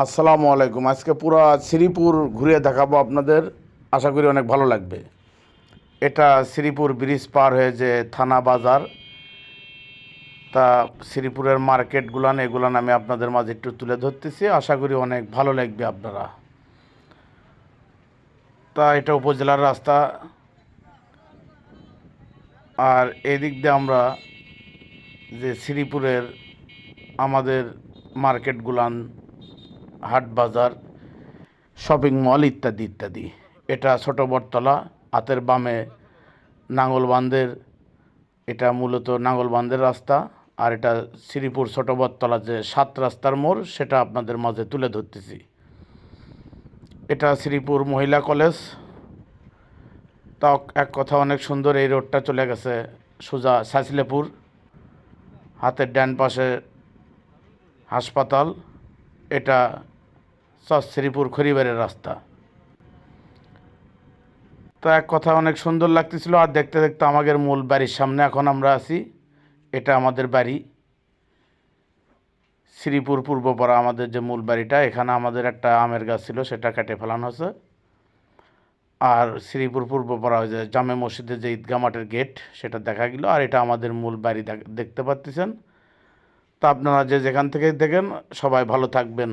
আসসালামু আলাইকুম। আজকে পুরো শ্রীপুর ঘুরে দেখাবো আপনাদের, আশা করি অনেক ভালো লাগবে। এটা শ্রীপুর ব্রিজ পার হয়ে যে থানা বাজার, তা শ্রীপুরের মার্কেটগুলান এগুলান আমি আপনাদের মাঝে একটু তুলে ধরতেছি, আশা করি অনেক ভালো লাগবে আপনারা। তা এটা উপজেলার রাস্তা, আর এদিক দিয়ে আমরা যে শ্রীপুরের আমাদের মার্কেটগুলান, হাট বাজার, শপিং মল ইত্যাদি ইত্যাদি। এটা ছোট বটতলা, হাতের বামে নাঙ্গলবান্ধের, এটা মূলত নাঙ্গলবান্ধের রাস্তা। আর এটা শ্রীপুর ছোট বটতলা যে 7 রাস্তার মোড়, সেটা আপনাদের মাঝে তুলে ধরতেছি। এটা শ্রীপুর মহিলা কলেজ। তা এক কথা অনেক সুন্দর, এই রোডটা চলে গেছে সোজা সাইসলেপুর, হাতের ডান পাশে হাসপাতাল। এটা শ্রীপুর খড়িবাড়ির রাস্তা। তো এক কথা অনেক সুন্দর লাগতেছিল, আর দেখতে দেখতে আমাদের মূল বাড়ির সামনে এখন আমরা আছি। এটা আমাদের বাড়ি, শ্রীপুর পূর্বপাড়া আমাদের যে মূল বাড়িটা। এখানে আমাদের একটা আমের গাছ ছিল, সেটা কেটে ফেলানো হয়েছে। আর শ্রীপুর পূর্বপাড়া যে জামে মসজিদের যে ঈদগাহ মাঠের গেট, সেটা দেখা গেল। আর এটা আমাদের মূল বাড়ি দেখতে পাচ্ছেন। তা আপনারা যে যেখান থেকে দেখেন, সবাই ভালো থাকবেন।